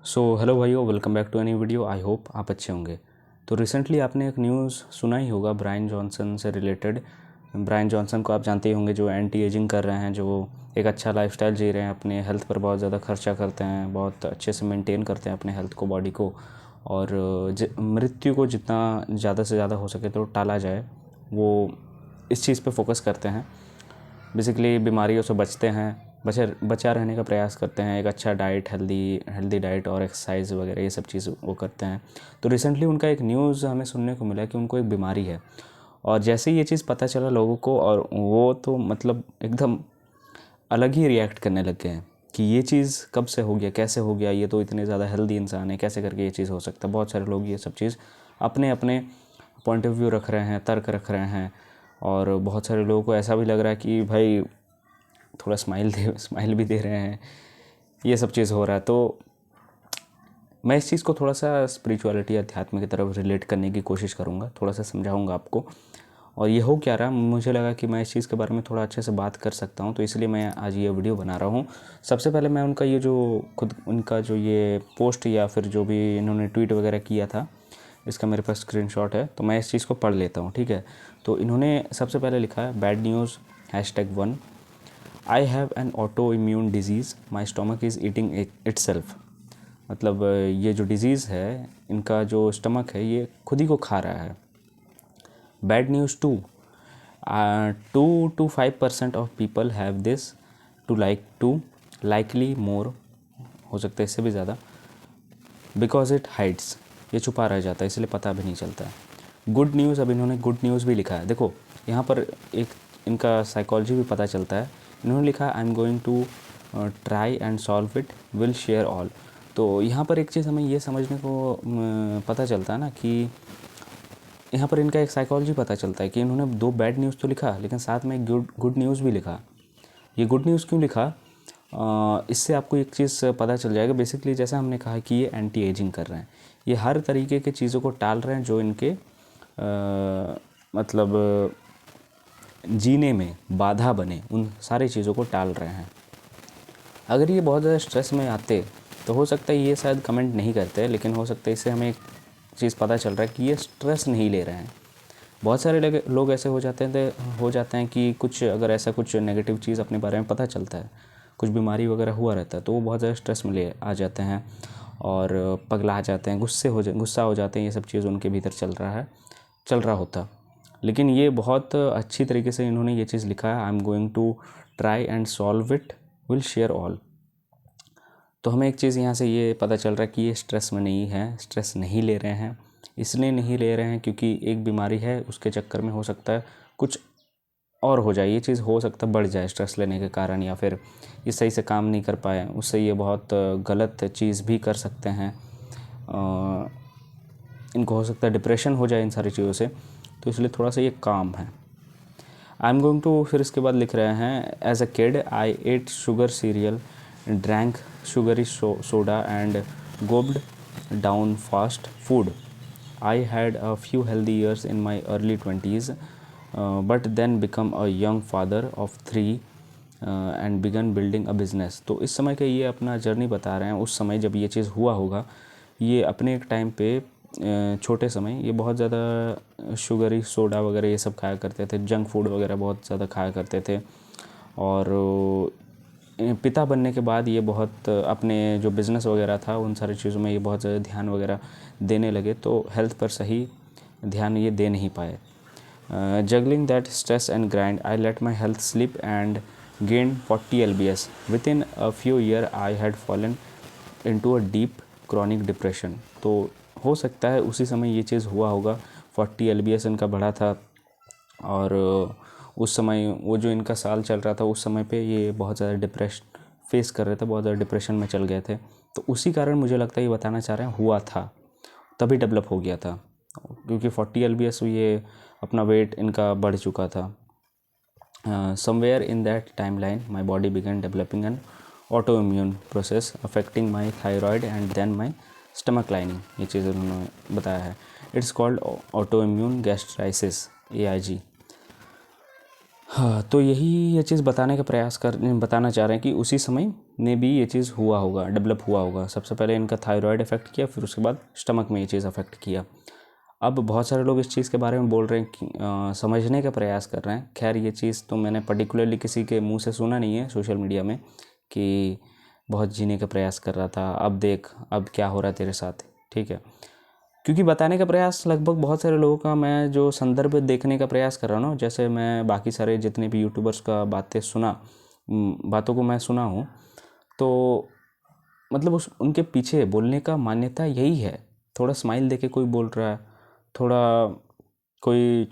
सो hello भाइयों, welcome back to any video. I hope आप अच्छे होंगे। तो रिसेंटली आपने एक न्यूज़ सुना ही होगा ब्रायन जॉनसन से रिलेटेड। ब्रायन जॉनसन को आप जानते ही होंगे, जो एंटी एजिंग कर रहे हैं, जो एक अच्छा लाइफस्टाइल जी रहे हैं, अपने हेल्थ पर बहुत ज़्यादा खर्चा करते हैं, बहुत अच्छे से मेंटेन करते हैं अपने हेल्थ को, बॉडी को, और मृत्यु को जितना ज़्यादा से ज़्यादा हो सके तो टाला जाए, वो इस चीज़ पे फोकस करते हैं। बेसिकली बीमारियों से बचते हैं, बचा रहने का प्रयास करते हैं, एक अच्छा डाइट, हेल्दी डाइट और एक्सरसाइज वगैरह ये सब चीज़ वो करते हैं। तो रिसेंटली उनका एक न्यूज़ हमें सुनने को मिला कि उनको एक बीमारी है, और जैसे ही ये चीज़ पता चला लोगों को, और वो तो मतलब एकदम अलग ही रिएक्ट करने लग गए हैं कि ये चीज़ कब से हो गया, कैसे हो गया, ये तो इतने ज़्यादा हेल्दी इंसान है, कैसे करके ये चीज़ हो सकता है। बहुत सारे लोग ये सब चीज़ अपने अपने पॉइंट ऑफ व्यू रख रहे हैं, तर्क रख रहे हैं, और बहुत सारे लोगों को ऐसा भी लग रहा है कि भाई थोड़ा स्माइल भी दे रहे हैं, ये सब चीज़ हो रहा है। तो मैं इस चीज़ को थोड़ा सा स्पिरिचुअलिटी, अध्यात्म की तरफ रिलेट करने की कोशिश करूँगा, थोड़ा सा समझाऊँगा आपको। और ये हो क्या रहा, मुझे लगा कि मैं इस चीज़ के बारे में थोड़ा अच्छे से बात कर सकता हूँ, तो इसलिए मैं आज ये वीडियो बना रहा हूँ। सबसे पहले मैं उनका ये जो उनका जो ये पोस्ट या फिर जो भी इन्होंने ट्वीट वगैरह किया था, इसका मेरे पास स्क्रीनशॉट है, तो मैं इस चीज़ को पढ़ लेता हूँ, ठीक है। तो इन्होंने सबसे पहले लिखा है, bad news #1, I have an auto immune disease, my stomach is eating itself. मतलब ये जो डिज़ीज़ है, इनका जो स्टमक है ये खुद ही को खा रहा है। Bad news 2, 2 to 5% of people have this, too likely more, हो सकता है इससे भी ज़्यादा, बिकॉज इट हाइड्स, ये छुपा रह जाता है, इसलिए पता भी नहीं चलता है। गुड न्यूज़, अब इन्होंने गुड न्यूज़ भी लिखा है। देखो यहाँ पर एक इनका साइकोलॉजी भी पता चलता है। इन्होंने लिखा, I am going to try and solve it, will share all. तो यहाँ पर एक चीज़ हमें ये समझने को पता चलता है ना, कि यहाँ पर इनका एक साइकोलॉजी पता चलता है कि इन्होंने 2 बैड न्यूज़ तो लिखा, लेकिन साथ में एक गुड न्यूज़ भी लिखा। ये गुड न्यूज़ क्यों लिखा, इससे आपको एक चीज़ पता चल जाएगा। बेसिकली जैसा हमने कहा कि ये एंटी एजिंग कर रहे हैं, ये हर तरीके के चीज़ों को टाल रहे हैं जो इनके मतलब जीने में बाधा बने, उन सारी चीज़ों को टाल रहे हैं। अगर ये बहुत ज़्यादा स्ट्रेस में आते तो हो सकता है ये शायद कमेंट नहीं करते, लेकिन हो सकता है इससे हमें एक चीज़ पता चल रहा है कि ये स्ट्रेस नहीं ले रहे हैं। बहुत सारे लोग ऐसे हो जाते हैं कि कुछ अगर ऐसा कुछ नेगेटिव चीज़ अपने बारे में पता चलता है, कुछ बीमारी वगैरह हुआ रहता है, तो वो बहुत ज़्यादा स्ट्रेस में ले आ जाते हैं और पगला जाते हैं, गुस्सा हो जाते हैं। ये सब चीज़ उनके भीतर चल रहा होता। लेकिन ये बहुत अच्छी तरीके से इन्होंने ये चीज़ लिखा है, I am going to try and solve it, will share all. तो हमें एक चीज़ यहाँ से ये पता चल रहा है कि ये स्ट्रेस में नहीं है, स्ट्रेस नहीं ले रहे हैं। इसलिए नहीं ले रहे हैं क्योंकि एक बीमारी है, उसके चक्कर में हो सकता है कुछ और हो जाए, ये चीज़ हो सकता है बढ़ जाए स्ट्रेस लेने के कारण, या फिर ये सही से काम नहीं कर पाए, उससे ये बहुत गलत चीज़ भी कर सकते हैं। इनको हो सकता है डिप्रेशन हो जाए इन सारी चीज़ों से, तो इसलिए थोड़ा सा ये काम है। आई एम गोइंग टू, फिर इसके बाद लिख रहे हैं, as a kid I ate sugar cereal, drank sugary soda and gobbled down fast food. I had a few healthy years in my early 20s, but then become a young father of 3 and began building a business. तो इस समय का ये अपना journey बता रहे हैं। उस समय जब ये चीज़ हुआ होगा, ये अपने एक टाइम पे छोटे समय ये बहुत ज़्यादा शुगरी सोडा वगैरह ये सब खाया करते थे, जंक फूड वगैरह बहुत ज़्यादा खाया करते थे, और पिता बनने के बाद ये बहुत अपने जो बिज़नेस वगैरह था उन सारी चीज़ों में ये बहुत ज़्यादा ध्यान वगैरह देने लगे, तो हेल्थ पर सही ध्यान ये दे नहीं पाए। Juggling that stress and grind, I let my health slip and gain 40 lbs. With in a few year I had fallen into a deep chronic depression. तो हो सकता है उसी समय ये चीज़ हुआ होगा, 40 lbs इनका बढ़ा था, और उस समय वो जो इनका साल चल रहा था उस समय पे ये बहुत ज़्यादा डिप्रेशन फेस कर रहे थे, बहुत ज़्यादा डिप्रेशन में चल गए थे। तो उसी कारण मुझे लगता है ये बताना चाह रहे हैं हुआ था, तभी डेवलप हो गया था, क्योंकि 40 lbs ये अपना वेट इनका बढ़ चुका था। Somewhere in that timeline my body began developing an autoimmune process affecting my thyroid and then my stomach lining, ये चीज़ उन्होंने बताया है। It's called autoimmune gastritis, AIG। हाँ, तो यही ये चीज़ बताना चाह रहे हैं कि उसी समय में भी ये चीज़ हुआ होगा, डेवलप हुआ होगा। सबसे पहले इनका थायराइड इफ़ेक्ट किया, फिर उसके बाद स्टमक में ये चीज़ अफेक्ट किया। अब बहुत सारे लोग इस चीज़ के बारे में बोल रहे हैं कि समझने का प्रयास कर रहे हैं। खैर ये चीज़ तो मैंने पर्टिकुलरली किसी के मुंह से सुना नहीं है सोशल मीडिया में कि बहुत जीने का प्रयास कर रहा था, अब देख अब क्या हो रहा है तेरे साथ, ठीक है। क्योंकि बताने का प्रयास लगभग बहुत सारे लोगों का मैं जो संदर्भ देखने का प्रयास कर रहा हूँ ना, जैसे मैं बाकी सारे जितने भी यूट्यूबर्स का बातों को मैं सुना हूँ, तो मतलब उनके पीछे बोलने का मान्यता यही है। थोड़ा स्माइल देके कोई बोल रहा है, थोड़ा कोई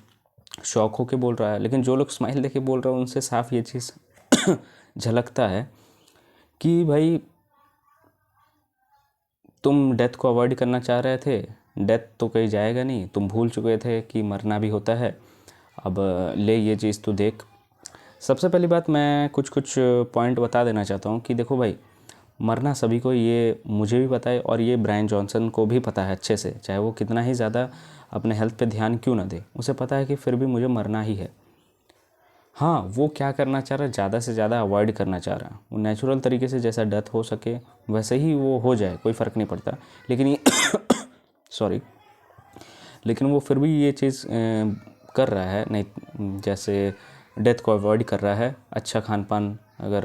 शौक होके बोल रहा है, लेकिन जो लोग स्माइल देके बोल रहे हैं उनसे साफ ये चीज़ झलकता है कि भाई तुम डेथ को अवॉइड करना चाह रहे थे, डेथ तो कहीं जाएगा नहीं, तुम भूल चुके थे कि मरना भी होता है, अब ले ये चीज़ तो देख। सबसे पहली बात मैं कुछ पॉइंट बता देना चाहता हूँ कि देखो भाई, मरना सभी को, ये मुझे भी पता है और ये ब्रायन जॉनसन को भी पता है अच्छे से, चाहे वो कितना ही ज़्यादा अपने हेल्थ पे ध्यान क्यों ना दे, उसे पता है कि फिर भी मुझे मरना ही है। हाँ, वो क्या करना चाह रहा है, ज़्यादा से ज़्यादा अवॉइड करना चाह रहा है। वो नेचुरल तरीके से जैसा डेथ हो सके वैसे ही वो हो जाए, कोई फ़र्क नहीं पड़ता। लेकिन ये सॉरी, लेकिन वो फिर भी ये चीज़ कर रहा है, नहीं जैसे डेथ को अवॉइड कर रहा है, अच्छा खान पान अगर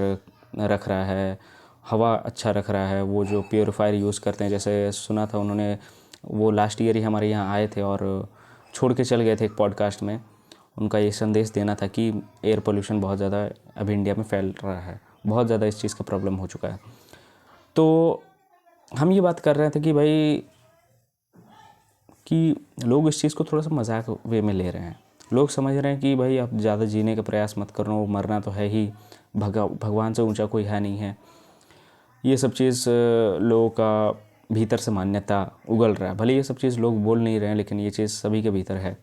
रख रहा है, हवा अच्छा रख रहा है, वो जो प्योरीफायर यूज़ करते हैं, जैसे सुना था उन्होंने, वो लास्ट ईयर ही हमारे यहाँ आए थे और छोड़ के चल गए थे एक पॉडकास्ट में। उनका ये संदेश देना था कि एयर पोल्यूशन बहुत ज़्यादा अभी इंडिया में फैल रहा है, बहुत ज़्यादा इस चीज़ का प्रॉब्लम हो चुका है। तो हम ये बात कर रहे थे कि भाई कि लोग इस चीज़ को थोड़ा सा मजाक वे में ले रहे हैं। लोग समझ रहे हैं कि भाई आप ज़्यादा जीने का प्रयास मत करो, मरना तो है ही, भगवान से ऊंचा कोई है नहीं है। ये सब चीज़ लोगों का भीतर से मान्यता उगल रहा है। भले ये सब चीज़ लोग बोल नहीं रहे हैं, लेकिन ये चीज़ सभी के भीतर है।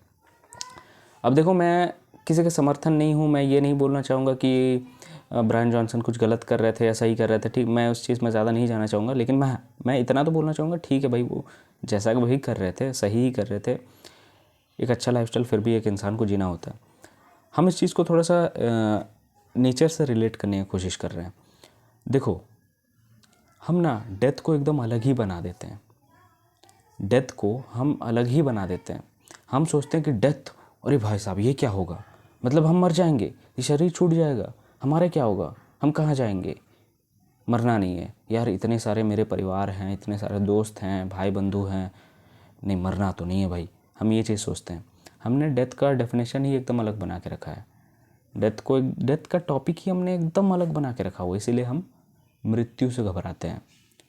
अब देखो, मैं किसी का समर्थन नहीं हूँ, मैं ये नहीं बोलना चाहूँगा कि ब्रायन जॉनसन कुछ गलत कर रहे थे या सही कर रहे थे, ठीक, मैं उस चीज़ में ज़्यादा नहीं जाना चाहूँगा। लेकिन मैं इतना तो बोलना चाहूँगा, ठीक है भाई, वो जैसा कि वही कर रहे थे सही ही कर रहे थे। एक अच्छा लाइफस्टाइल फिर भी एक इंसान को जीना होता है। हम इस चीज़ को थोड़ा सा नेचर से रिलेट करने की कोशिश कर रहे हैं। देखो, हम ना डेथ को एकदम अलग ही बना देते हैं। डेथ को हम अलग ही बना देते हैं। हम सोचते हैं कि डेथ, अरे भाई साहब ये क्या होगा, मतलब हम मर जाएंगे, ये शरीर छूट जाएगा, हमारा क्या होगा, हम कहाँ जाएंगे। मरना नहीं है यार, इतने सारे मेरे परिवार हैं, इतने सारे दोस्त हैं, भाई बंधु हैं, नहीं मरना तो नहीं है भाई। हम ये चीज़ सोचते हैं। हमने डेथ का डेफिनेशन ही एकदम अलग बना के रखा है। डेथ का टॉपिक ही हमने एकदम अलग बना के रखा हुआ, इसीलिए हम मृत्यु से घबराते हैं।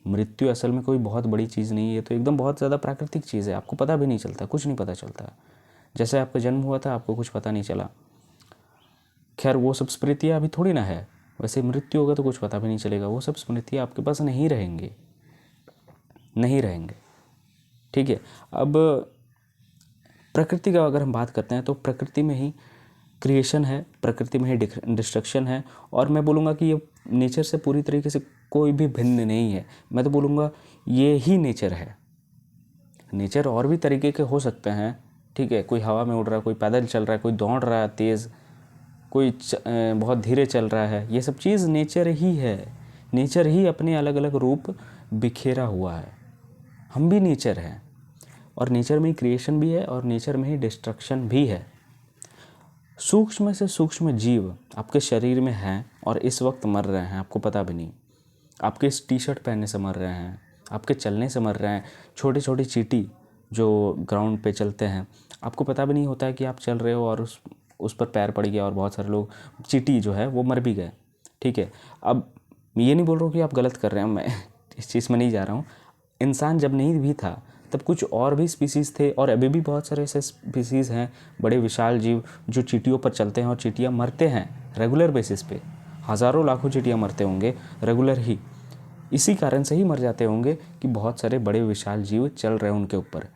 मृत्यु असल में कोई बहुत बड़ी चीज़ नहीं है, तो एकदम बहुत ज़्यादा प्राकृतिक चीज़ है, आपको पता भी नहीं चलता, कुछ नहीं पता चलता। जैसे आपका जन्म हुआ था, आपको कुछ पता नहीं चला। खैर वो सब स्मृतियाँ अभी थोड़ी ना है, वैसे मृत्यु होगा तो कुछ पता भी नहीं चलेगा, वो सब स्मृतियाँ आपके पास नहीं रहेंगे, नहीं रहेंगे, ठीक है। अब प्रकृति का अगर हम बात करते हैं तो प्रकृति में ही क्रिएशन है, प्रकृति में ही डिस्ट्रक्शन है। और मैं बोलूँगा कि ये नेचर से पूरी तरीके से कोई भी भिन्न नहीं है। मैं तो बोलूँगा ये ही नेचर है। नेचर और भी तरीके के हो सकते हैं, ठीक है, कोई हवा में उड़ रहा है, कोई पैदल चल रहा है, कोई दौड़ रहा है तेज़, कोई बहुत धीरे चल रहा है, ये सब चीज़ नेचर ही है। नेचर ही अपने अलग अलग रूप बिखेरा हुआ है। हम भी नेचर हैं, और नेचर में ही क्रिएशन भी है और नेचर में ही डिस्ट्रक्शन भी है। सूक्ष्म से सूक्ष्म जीव आपके शरीर में हैं और इस वक्त मर रहे हैं, आपको पता भी नहीं। आपके इस टी शर्ट पहनने से मर रहे हैं, आपके चलने से मर रहे हैं। छोटे छोटे चींटी जो ग्राउंड पे चलते हैं, आपको पता भी नहीं होता है कि आप चल रहे हो और उस पर पैर पड़ गया और बहुत सारे लोग, चींटी जो है वो मर भी गए, ठीक है। अब ये नहीं बोल रहा हूँ कि आप गलत कर रहे हैं, मैं इस चीज़ में नहीं जा रहा हूँ। इंसान जब नहीं भी था तब कुछ और भी स्पीसीज़ थे, और अभी भी बहुत सारे ऐसे स्पीसीज़ हैं, बड़े विशाल जीव जो चींटियों पर चलते हैं, और चींटियाँ मरते हैं रेगुलर बेसिस पे। हज़ारों लाखों चींटियाँ मरते होंगे रेगुलर ही, इसी कारण से ही मर जाते होंगे कि बहुत सारे बड़े विशाल जीव चल रहे हैं उनके ऊपर।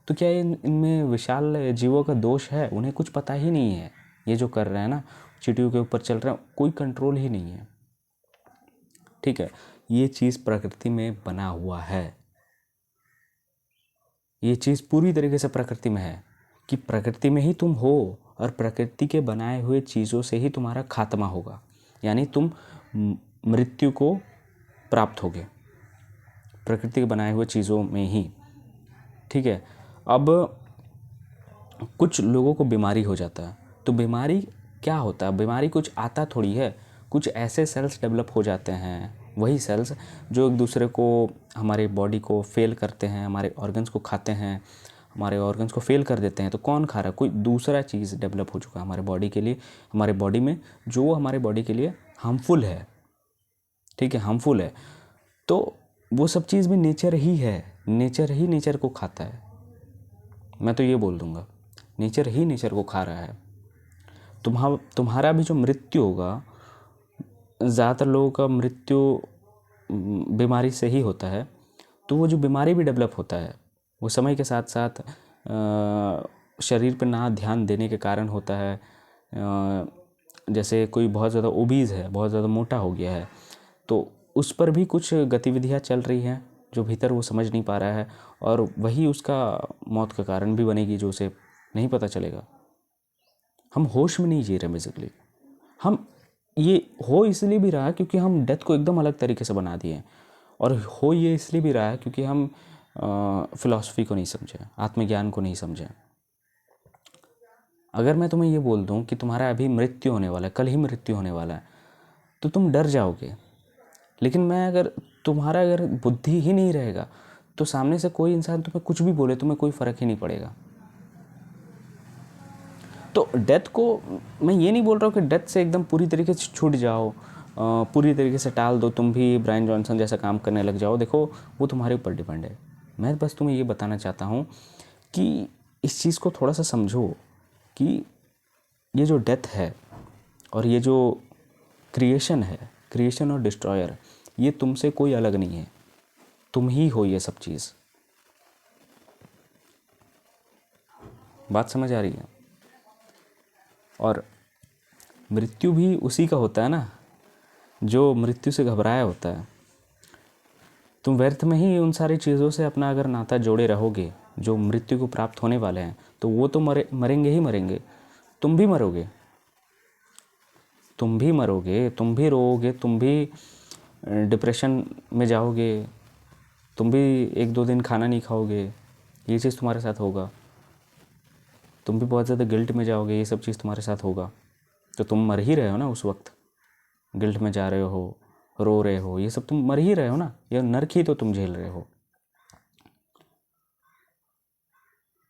तो क्या इनमें विशाल जीवों का दोष है? उन्हें कुछ पता ही नहीं है, ये जो कर रहे हैं ना, चींटियों के ऊपर चल रहे हैं, कोई कंट्रोल ही नहीं है, ठीक है। ये चीज़ प्रकृति में बना हुआ है, ये चीज़ पूरी तरीके से प्रकृति में है। कि प्रकृति में ही तुम हो और प्रकृति के बनाए हुए चीज़ों से ही तुम्हारा खात्मा होगा, यानी तुम मृत्यु को प्राप्त होगे प्रकृति के बनाए हुए चीज़ों में ही। ठीक है, अब कुछ लोगों को बीमारी हो जाता है, तो बीमारी क्या होता है? बीमारी कुछ आता थोड़ी है, कुछ ऐसे सेल्स डेवलप हो जाते हैं, वही सेल्स जो एक दूसरे को, हमारे बॉडी को फेल करते हैं, हमारे ऑर्गन्स को खाते हैं, हमारे ऑर्गन्स को फेल कर देते हैं। तो कौन खा रहा है? कोई दूसरा चीज़ डेवलप हो चुका है हमारे बॉडी के लिए, हमारे बॉडी में, जो हमारे बॉडी के लिए हार्मफुल है। ठीक है, हार्मफुल है। तो वो सब चीज़ भी नेचर ही है, नेचर ही नेचर को खाता है। मैं तो ये बोल दूँगा, नेचर ही नेचर को खा रहा है। तुम्हारा भी जो मृत्यु होगा, ज़्यादातर लोगों का मृत्यु बीमारी से ही होता है, तो वो जो बीमारी भी डेवलप होता है वो समय के साथ साथ शरीर पर ना ध्यान देने के कारण होता है। जैसे कोई बहुत ज़्यादा ओबीज़ है, बहुत ज़्यादा मोटा हो गया है, तो उस पर भी कुछ गतिविधियाँ चल रही हैं जो भीतर वो समझ नहीं पा रहा है, और वही उसका मौत का कारण भी बनेगी, जो उसे नहीं पता चलेगा। हम होश में नहीं जी रहे बेसिकली। हम ये हो इसलिए भी रहा है क्योंकि हम डेथ को एकदम अलग तरीके से बना दिए हैं, और हो ये इसलिए भी रहा है क्योंकि हम फिलॉसफी को नहीं समझे, आत्मज्ञान को नहीं समझे। अगर मैं तुम्हें ये बोल दूं कि तुम्हारा अभी मृत्यु होने वाला है, कल ही मृत्यु होने वाला है, तो तुम डर जाओगे। लेकिन तुम्हारा अगर बुद्धि ही नहीं रहेगा, तो सामने से कोई इंसान तुम्हें कुछ भी बोले, तुम्हें कोई फ़र्क ही नहीं पड़ेगा। तो डेथ को मैं ये नहीं बोल रहा हूँ कि डेथ से एकदम पूरी तरीके से छूट जाओ, पूरी तरीके से टाल दो, तुम भी ब्रायन जॉनसन जैसा काम करने लग जाओ। देखो, वो तुम्हारे ऊपर डिपेंड है। मैं बस तुम्हें ये बताना चाहता हूँ कि इस चीज़ को थोड़ा सा समझो कि ये जो डेथ है और ये जो क्रिएशन है, क्रिएशन और डिस्ट्रॉयर, ये तुमसे कोई अलग नहीं है, तुम ही हो ये सब चीज़। बात समझ आ रही है? और मृत्यु भी उसी का होता है ना, जो मृत्यु से घबराया होता है। तुम व्यर्थ में ही उन सारी चीज़ों से अपना अगर नाता जोड़े रहोगे जो मृत्यु को प्राप्त होने वाले हैं, तो वो तो मरेंगे ही मरेंगे। तुम भी मरोगे, तुम भी मरोगे, तुम भी रोओगे, तुम भी डिप्रेशन में जाओगे, तुम भी 1-2 दिन खाना नहीं खाओगे, ये चीज़ तुम्हारे साथ होगा। तुम भी बहुत ज़्यादा गिल्ट में जाओगे, ये सब चीज़ तुम्हारे साथ होगा। तो तुम मर ही रहे हो ना उस वक्त, गिल्ट में जा रहे हो, रो रहे हो, ये सब तुम मर ही रहे हो ना, ये नर्क ही तो तुम झेल रहे हो।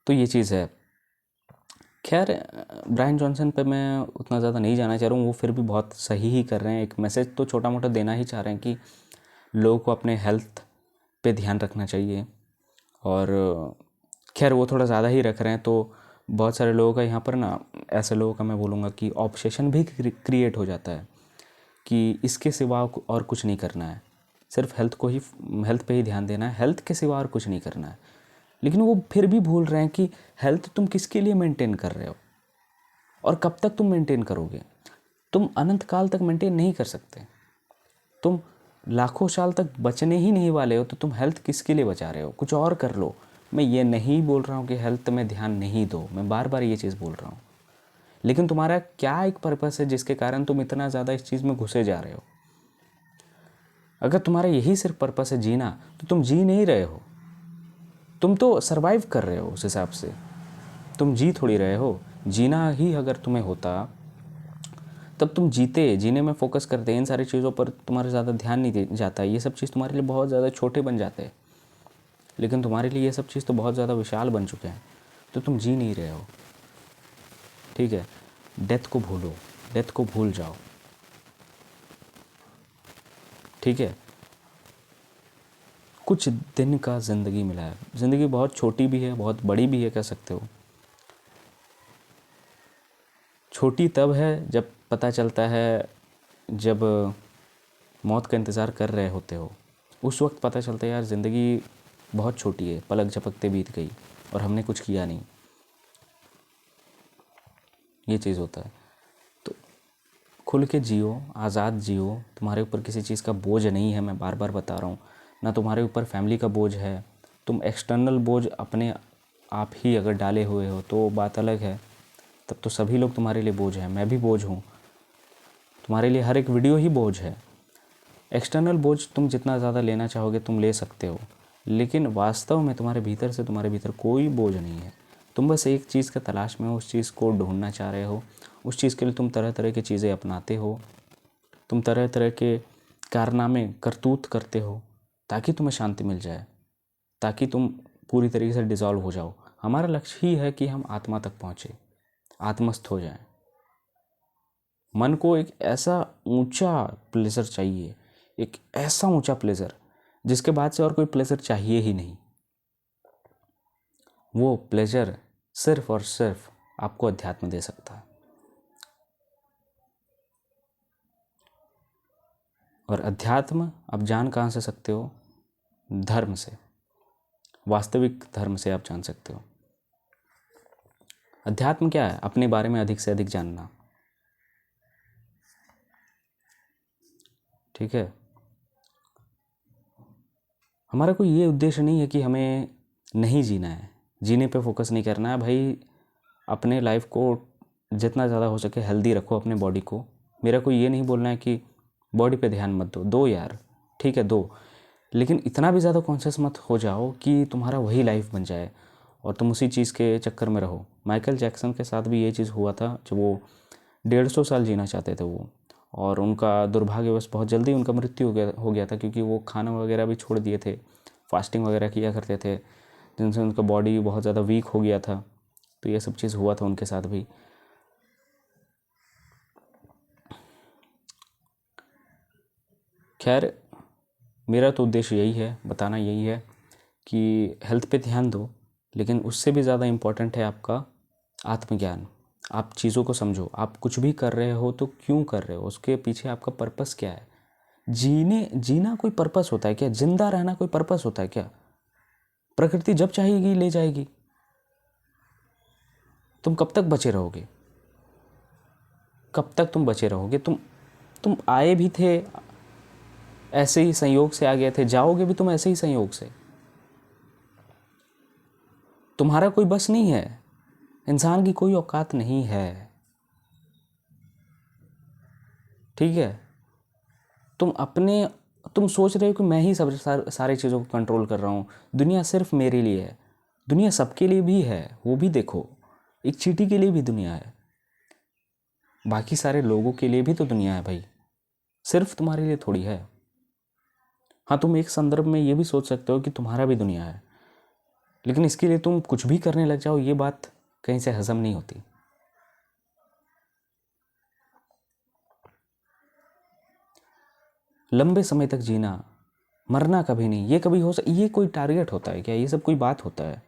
तो ये चीज़ है। खैर, ब्रायन जॉनसन पे मैं उतना ज़्यादा नहीं जाना चाह रहा हूँ, वो फिर भी बहुत सही ही कर रहे हैं। एक मैसेज तो छोटा मोटा देना ही चाह रहे हैं कि लोगों को अपने हेल्थ पे ध्यान रखना चाहिए। और खैर वो थोड़ा ज़्यादा ही रख रहे हैं, तो बहुत सारे लोगों का यहाँ पर ना, ऐसे लोगों का मैं बोलूँगा कि ऑब्सेशन भी क्रिएट हो जाता है कि इसके सिवा और कुछ नहीं करना है, सिर्फ हेल्थ पे ही ध्यान देना है, हेल्थ के सिवा और कुछ नहीं करना है। लेकिन वो फिर भी भूल रहे हैं कि हेल्थ तुम किसके लिए मेंटेन कर रहे हो और कब तक तुम मेंटेन करोगे। तुम अनंत काल तक मेंटेन नहीं कर सकते, तुम लाखों साल तक बचने ही नहीं वाले हो, तो तुम हेल्थ किसके लिए बचा रहे हो? कुछ और कर लो। मैं ये नहीं बोल रहा हूँ कि हेल्थ में ध्यान नहीं दो, मैं बार बार ये चीज़ बोल रहा हूँ। लेकिन तुम्हारा क्या एक पर्पस है जिसके कारण तुम इतना ज़्यादा इस चीज़ में घुसे जा रहे हो? अगर तुम्हारा यही सिर्फ पर्पस है जीना, तो तुम जी नहीं रहे हो, तुम तो सरवाइव कर रहे हो। उस हिसाब से तुम जी थोड़ी रहे हो। जीना ही अगर तुम्हें होता तब तुम जीते, जीने में फोकस करते, इन सारी चीज़ों पर तुम्हारा ज़्यादा ध्यान नहीं जाता, ये सब चीज़ तुम्हारे लिए बहुत ज़्यादा छोटे बन जाते हैं। लेकिन तुम्हारे लिए ये सब चीज़ तो बहुत ज़्यादा विशाल बन चुके हैं, तो तुम जी नहीं रहे हो। ठीक है, डेथ को भूलो, डेथ को भूल जाओ। ठीक है, कुछ दिन का ज़िंदगी मिला है। ज़िंदगी बहुत छोटी भी है, बहुत बड़ी भी है, कह सकते हो। छोटी तब है जब पता चलता है, जब मौत का इंतज़ार कर रहे होते हो, उस वक्त पता चलता है यार ज़िंदगी बहुत छोटी है, पलक झपकते बीत गई और हमने कुछ किया नहीं। ये चीज़ होता है। तो खुल के जियो, आज़ाद जियो। तुम्हारे ऊपर किसी चीज़ का बोझ नहीं है, मैं बार बार बता रहा हूँ। ना तुम्हारे ऊपर फैमिली का बोझ है। तुम एक्सटर्नल बोझ अपने आप ही अगर डाले हुए हो तो बात अलग है, तब तो सभी लोग तुम्हारे लिए बोझ हैं। मैं भी बोझ हूँ, तुम्हारे लिए हर एक वीडियो ही बोझ है। एक्सटर्नल बोझ तुम जितना ज़्यादा लेना चाहोगे तुम ले सकते हो, लेकिन वास्तव में तुम्हारे भीतर कोई बोझ नहीं है। तुम बस एक चीज़ का तलाश में हो, उस चीज़ को ढूंढना चाह रहे हो। उस चीज़ के लिए तुम तरह तरह की चीज़ें अपनाते हो, तुम तरह तरह के कारनामे करतूत करते हो ताकि तुम्हें शांति मिल जाए, ताकि तुम पूरी तरीके से डिज़ोल्व हो जाओ। हमारा लक्ष्य ही है कि हम आत्मा तक पहुँचे, आत्मस्थ हो जाएं। मन को एक ऐसा ऊंचा प्लेजर चाहिए, एक ऐसा ऊंचा प्लेजर जिसके बाद से और कोई प्लेजर चाहिए ही नहीं। वो प्लेजर सिर्फ और सिर्फ आपको अध्यात्म दे सकता है। और अध्यात्म आप जान कहाँ से सकते हो? धर्म से, वास्तविक धर्म से आप जान सकते हो। अध्यात्म क्या है? अपने बारे में अधिक से अधिक जानना, ठीक है। हमारा कोई ये उद्देश्य नहीं है कि हमें नहीं जीना है, जीने पे फोकस नहीं करना है भाई। अपने लाइफ को जितना ज़्यादा हो सके हेल्दी रखो, अपने बॉडी को। मेरा कोई ये नहीं बोलना है कि बॉडी पे ध्यान मत दो यार, ठीक है दो, लेकिन इतना भी ज़्यादा कॉन्शियस मत हो जाओ कि तुम्हारा वही लाइफ बन जाए और तुम उसी चीज़ के चक्कर में रहो। माइकल जैक्सन के साथ भी ये चीज़ हुआ था, जब वो 150 साल जीना चाहते थे वो, और उनका दुर्भाग्यवश बहुत जल्दी उनका मृत्यु हो गया था, क्योंकि वो खाना वगैरह भी छोड़ दिए थे, फास्टिंग वगैरह किया करते थे, जिनसे उनका बॉडी बहुत ज़्यादा वीक हो गया था। तो ये सब चीज़ हुआ था उनके साथ भी। खैर, मेरा तो उद्देश्य यही है, बताना यही है कि हेल्थ पे ध्यान दो, लेकिन उससे भी ज़्यादा इम्पॉर्टेंट है आपका आत्मज्ञान। आप चीज़ों को समझो, आप कुछ भी कर रहे हो तो क्यों कर रहे हो, उसके पीछे आपका पर्पस क्या है। जीना कोई पर्पस होता है क्या? जिंदा रहना कोई पर्पस होता है क्या? प्रकृति जब चाहेगी ले जाएगी। तुम कब तक बचे रहोगे? कब तक तुम बचे रहोगे? तुम आए भी थे ऐसे ही संयोग से आ गए थे, जाओगे भी तुम ऐसे ही संयोग से। तुम्हारा कोई बस नहीं है, इंसान की कोई औकात नहीं है, ठीक है। तुम सोच रहे हो कि मैं ही सब सारी चीज़ों को कंट्रोल कर रहा हूँ, दुनिया सिर्फ मेरे लिए है। दुनिया सबके लिए भी है, वो भी देखो, एक चींटी के लिए भी दुनिया है, बाकी सारे लोगों के लिए भी तो दुनिया है भाई, सिर्फ तुम्हारे लिए थोड़ी है। हाँ, तुम एक संदर्भ में ये भी सोच सकते हो कि तुम्हारा भी दुनिया है, लेकिन इसके लिए तुम कुछ भी करने लग जाओ, ये बात कहीं से हजम नहीं होती। लंबे समय तक जीना, मरना कभी नहीं, ये कभी ये कोई टारगेट होता है क्या? ये सब कोई बात होता है?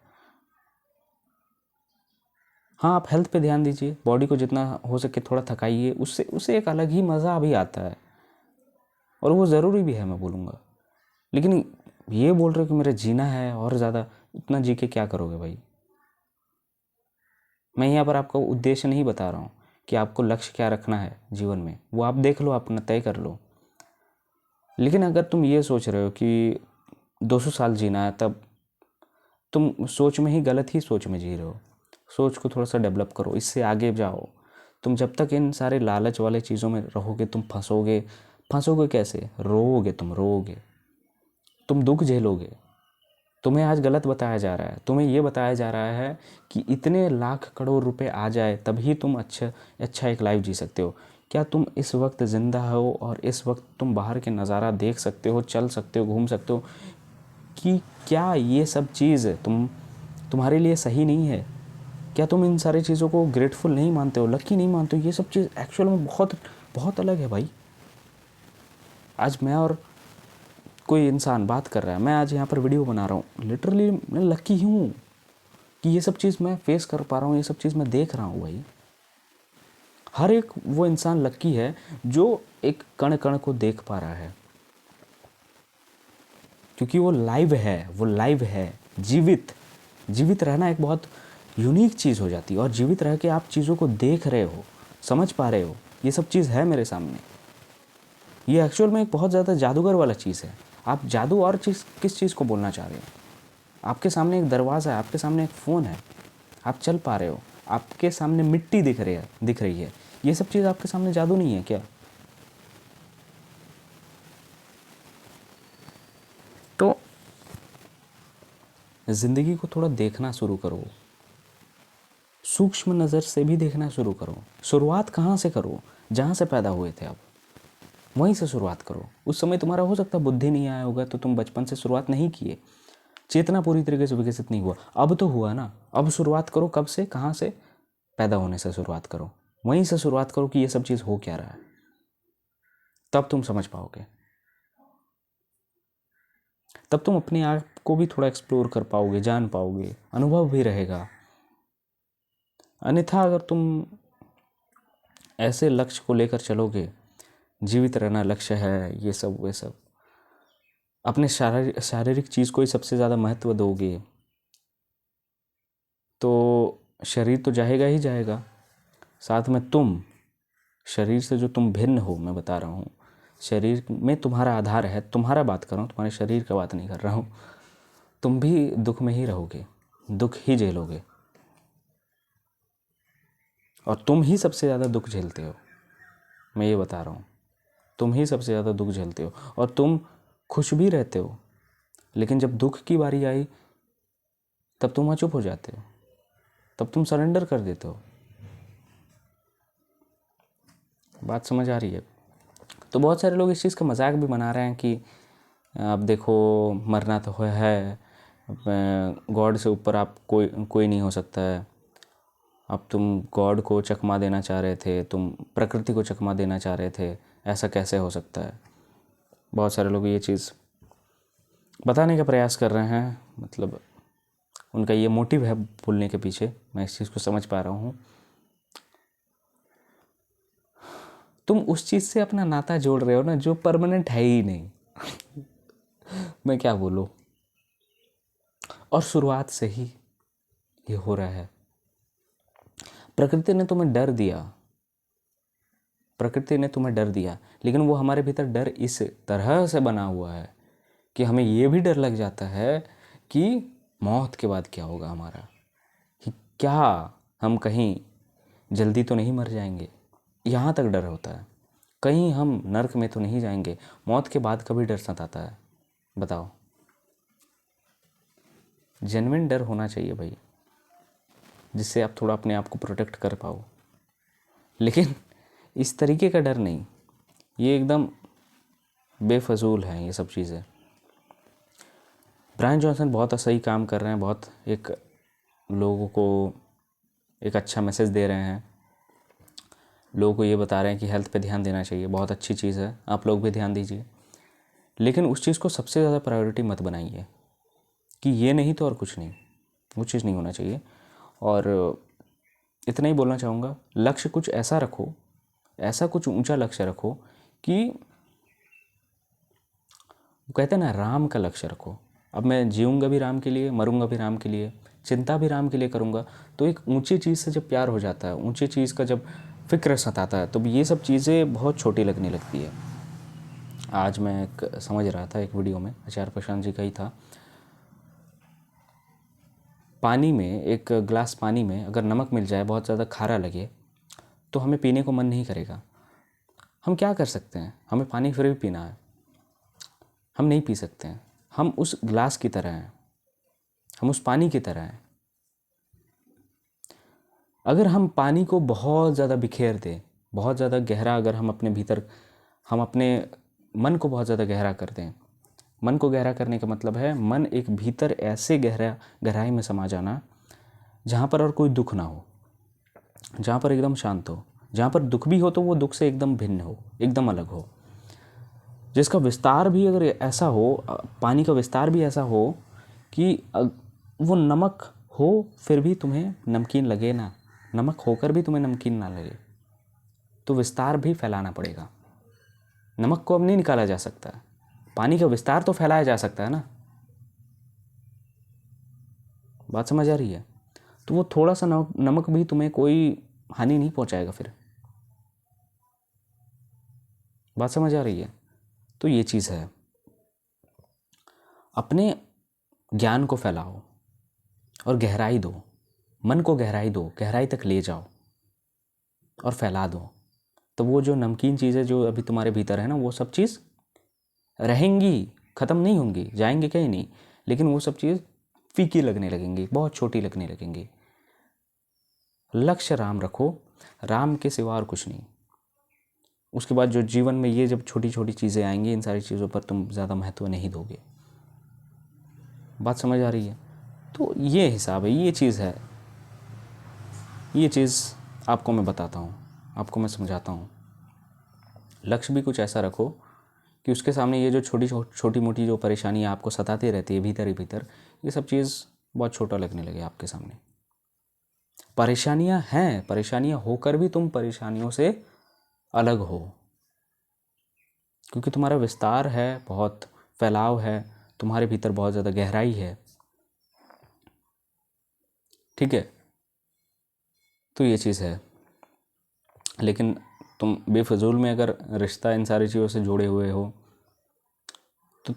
हाँ, आप हेल्थ पे ध्यान दीजिए, बॉडी को जितना हो सके थोड़ा थकाइए, उससे एक अलग ही मज़ा भी आता है, और वो ज़रूरी भी है, मैं बोलूँगा। लेकिन ये बोल रहे हो कि मेरा जीना है और ज़्यादा, उतना जी के क्या करोगे भाई? मैं यहाँ पर आपका उद्देश्य नहीं बता रहा हूँ कि आपको लक्ष्य क्या रखना है जीवन में, वो आप देख लो, अपना तय कर लो। लेकिन अगर तुम ये सोच रहे हो कि 200 साल जीना है, तब तुम सोच में ही गलत ही सोच में जी रहे हो। सोच को थोड़ा सा डेवलप करो, इससे आगे जाओ। तुम जब तक इन सारे लालच वाले चीज़ों में रहोगे तुम फंसोगे। फंसोगे कैसे? रोओगे, तुम रोओगे, तुम दुख झेलोगे। तुम्हें आज गलत बताया जा रहा है, तुम्हें ये बताया जा रहा है कि इतने लाख करोड़ रुपए आ जाए तभी तुम अच्छा एक लाइफ जी सकते हो। क्या तुम इस वक्त ज़िंदा हो और इस वक्त तुम बाहर के नज़ारा देख सकते हो, चल सकते हो, घूम सकते हो कि क्या ये सब चीज़ तुम्हारे लिए सही नहीं है? क्या तुम इन सारी चीज़ों को ग्रेटफुल नहीं मानते हो, लकी नहीं मानते हो? ये सब चीज़ एक्चुअल में बहुत बहुत अलग है भाई। आज मैं और कोई इंसान बात कर रहा है, मैं आज यहाँ पर वीडियो बना रहा हूँ, लिटरली मैं लकी हूँ कि ये सब चीज़ मैं फेस कर पा रहा हूँ, ये सब चीज़ मैं देख रहा हूँ भाई। हर एक वो इंसान लकी है जो एक कण कण को देख पा रहा है, क्योंकि वो लाइव है, वो लाइव है। जीवित रहना एक बहुत यूनिक चीज़ हो जाती है, और जीवित रह के आप चीज़ों को देख रहे हो, समझ पा रहे हो, ये सब चीज़ है मेरे सामने। ये एक्चुअल में एक बहुत ज़्यादा जादूगर वाला चीज़ है। आप जादू और किस चीज़ को बोलना चाह रहे हो? आपके सामने एक दरवाज़ा है, आपके सामने एक फ़ोन है, आप चल पा रहे हो, आपके सामने मिट्टी दिख रही है। ये सब चीज़ आपके सामने जादू नहीं है क्या? तो ज़िंदगी को थोड़ा देखना शुरू करो, सूक्ष्म नज़र से भी देखना शुरू करो। शुरुआत कहाँ से करो? जहाँ से पैदा हुए थे आप, वहीं से शुरुआत करो। उस समय तुम्हारा हो सकता है बुद्धि नहीं आया होगा, तो तुम बचपन से शुरुआत नहीं किए, चेतना पूरी तरीके से विकसित नहीं हुआ। अब तो हुआ ना, अब शुरुआत करो। कब से? कहाँ से? पैदा होने से शुरुआत करो, वहीं से शुरुआत करो कि ये सब चीज़ हो क्या रहा है, तब तुम समझ पाओगे। तब तुम अपने आप को भी थोड़ा एक्सप्लोर कर पाओगे, जान पाओगे, अनुभव भी रहेगा। अन्यथा अगर तुम ऐसे लक्ष्य को लेकर चलोगे, जीवित रहना लक्ष्य है, ये सब वे सब, अपने शारीरिक चीज़ को ही सबसे ज़्यादा महत्व दोगे, तो शरीर तो जाएगा ही जाएगा, साथ में तुम, शरीर से जो तुम भिन्न हो, मैं बता रहा हूँ, शरीर में तुम्हारा आधार है, तुम्हारा बात कर रहा हूँ, तुम्हारे शरीर का बात नहीं कर रहा हूँ, तुम भी दुख में ही रहोगे, दुख ही झेलोगे, और तुम ही सबसे ज़्यादा दुख झेलते हो। मैं ये बता रहा हूँ, तुम ही सबसे ज़्यादा दुख झेलते हो, और तुम खुश भी रहते हो, लेकिन जब दुख की बारी आई तब तुम वहाँ चुप हो जाते हो, तब तुम सरेंडर कर देते हो। बात समझ आ रही है? तो बहुत सारे लोग इस चीज़ का मजाक भी बना रहे हैं कि अब देखो, मरना तो है, गॉड से ऊपर आप कोई नहीं हो सकता है। अब तुम गॉड को चकमा देना चाह रहे थे, तुम प्रकृति को चकमा देना चाह रहे थे, ऐसा कैसे हो सकता है? बहुत सारे लोग ये चीज़ बताने का प्रयास कर रहे हैं, मतलब उनका ये मोटिव है बोलने के पीछे, मैं इस चीज़ को समझ पा रहा हूँ। तुम उस चीज़ से अपना नाता जोड़ रहे हो ना जो परमानेंट है ही नहीं। मैं क्या बोलूँ? और शुरुआत से ही ये हो रहा है। प्रकृति ने तुम्हें डर दिया, प्रकृति ने तुम्हें डर दिया, लेकिन वो हमारे भीतर डर इस तरह से बना हुआ है कि हमें ये भी डर लग जाता है कि मौत के बाद क्या होगा हमारा, कि क्या हम कहीं जल्दी तो नहीं मर जाएंगे। यहाँ तक डर होता है, कहीं हम नर्क में तो नहीं जाएंगे। मौत के बाद कभी डर सताता है? बताओ। जेन्युइन डर होना चाहिए भाई, जिससे आप थोड़ा अपने आप को प्रोटेक्ट कर पाओ, लेकिन इस तरीके का डर नहीं। ये एकदम बेफजूल है ये सब चीज़ें। ब्रायन जॉनसन बहुत सही काम कर रहे हैं, बहुत एक लोगों को एक अच्छा मैसेज दे रहे हैं, लोगों को ये बता रहे हैं कि हेल्थ पे ध्यान देना चाहिए। बहुत अच्छी चीज़ है, आप लोग भी ध्यान दीजिए, लेकिन उस चीज़ को सबसे ज़्यादा प्रायोरिटी मत बनाइए कि ये नहीं तो और कुछ नहीं, वो चीज़ नहीं होना चाहिए। और इतना ही बोलना चाहूँगा, लक्ष्य कुछ ऐसा रखो, ऐसा कुछ ऊंचा लक्ष्य रखो कि वो कहते हैं ना, राम का लक्ष्य रखो। अब मैं जीऊँगा भी राम के लिए, मरूंगा भी राम के लिए, चिंता भी राम के लिए करूँगा। तो एक ऊंची चीज़ से जब प्यार हो जाता है, ऊंची चीज़ का जब फिक्र सताता है, तो ये सब चीज़ें बहुत छोटी लगने लगती है। आज मैं एक समझ रहा था एक वीडियो में, आचार्य प्रशांत जी का ही था, पानी में, एक गिलास पानी में अगर नमक मिल जाए, बहुत ज़्यादा खारा लगे, तो हमें पीने को मन नहीं करेगा। हम क्या कर सकते हैं? हमें पानी फिर भी पीना है, हम नहीं पी सकते हैं। हम उस गिलास की तरह हैं, हम उस पानी की तरह हैं। अगर हम पानी को बहुत ज़्यादा बिखेर दें, बहुत ज़्यादा गहरा, अगर हम अपने भीतर, हम अपने मन को बहुत ज़्यादा गहरा कर दें, मन को गहरा करने का मतलब है मन एक भीतर ऐसे गहराई में समा जाना जहाँ पर और कोई दुख ना हो, जहाँ पर एकदम शांत हो। जहाँ पर दुख भी हो तो वो दुख से एकदम भिन्न हो, एकदम अलग हो, जिसका विस्तार भी अगर ऐसा हो, पानी का विस्तार भी ऐसा हो कि वो नमक हो फिर भी तुम्हें नमकीन लगे ना, नमक होकर भी तुम्हें नमकीन ना लगे, तो विस्तार भी फैलाना पड़ेगा। नमक को अब नहीं निकाला जा सकता, पानी का विस्तार तो फैलाया जा सकता है ना। बात समझ आ रही है? तो वो थोड़ा सा नमक भी तुम्हें कोई हानि नहीं पहुंचाएगा फिर। बात समझ आ रही है? तो ये चीज़ है, अपने ज्ञान को फैलाओ और गहराई दो, मन को गहराई दो, गहराई तक ले जाओ और फैला दो। तो वो जो नमकीन चीज़ें जो अभी तुम्हारे भीतर है ना, वो सब चीज़ रहेंगी, ख़त्म नहीं होंगी, जाएंगे कहीं नहीं, लेकिन वो सब चीज़ फीकी लगने लगेंगी, बहुत छोटी लगने लगेंगी। लक्ष्य राम रखो, राम के सिवा और कुछ नहीं। उसके बाद जो जीवन में ये जब छोटी छोटी चीज़ें आएंगी, इन सारी चीज़ों पर तुम ज़्यादा महत्व नहीं दोगे। बात समझ आ रही है? तो ये हिसाब है, ये चीज़ है, ये चीज़ आपको मैं बताता हूँ, आपको मैं समझाता हूँ। लक्ष्य भी कुछ ऐसा रखो कि उसके सामने ये जो छोटी मोटी जो परेशानियाँ आपको सताती रहती है भीतर ही भीतर, ये सब चीज़ बहुत छोटा लगने लगे आपके सामने। परेशानियाँ हैं, परेशानियाँ होकर भी तुम परेशानियों से अलग हो, क्योंकि तुम्हारा विस्तार है, बहुत फैलाव है, तुम्हारे भीतर बहुत ज़्यादा गहराई है। ठीक है, तो ये चीज़ है। लेकिन तुम बेफजूल में अगर रिश्ता इन सारी चीज़ों से जुड़े हुए हो तो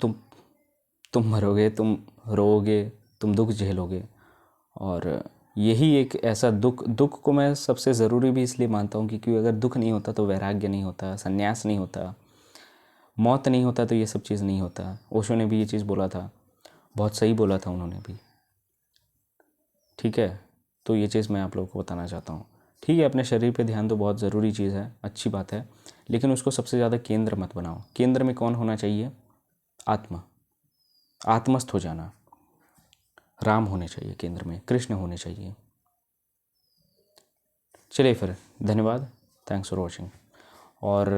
तुम मरोगे, तुम रोओगे, तुम दुख झेलोगे। और यही एक ऐसा दुख को मैं सबसे ज़रूरी भी इसलिए मानता हूँ क्योंकि अगर दुख नहीं होता तो वैराग्य नहीं होता, संन्यास नहीं होता, मौत नहीं होता, तो ये सब चीज़ नहीं होता। ओशो ने भी ये चीज़ बोला था, बहुत सही बोला था उन्होंने भी। ठीक है, तो ये चीज़ मैं आप लोगों को बताना चाहता हूँ। ठीक है, अपने शरीर पे ध्यान दो, बहुत ज़रूरी चीज़ है, अच्छी बात है, लेकिन उसको सबसे ज़्यादा केंद्र मत बनाओ। केंद्र में कौन होना चाहिए? आत्मा, आत्मस्थ हो जाना। राम होने चाहिए केंद्र में, कृष्ण होने चाहिए। चलिए फिर, धन्यवाद, थैंक्स फॉर वॉचिंग। और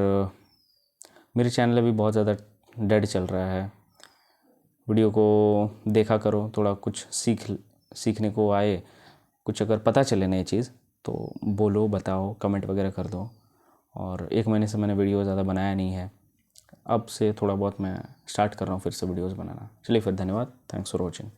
मेरे चैनल अभी बहुत ज़्यादा डेड चल रहा है, वीडियो को देखा करो, थोड़ा कुछ सीखने को आए, कुछ अगर पता चले नई चीज़ तो बोलो, बताओ, कमेंट वगैरह कर दो। और 1 महीने से मैंने वीडियो ज़्यादा बनाया नहीं है, अब से थोड़ा बहुत मैं स्टार्ट कर रहा हूँ फिर से वीडियोज़ बनाना। चलिए फिर, धन्यवाद, थैंक्स फॉर वॉचिंग।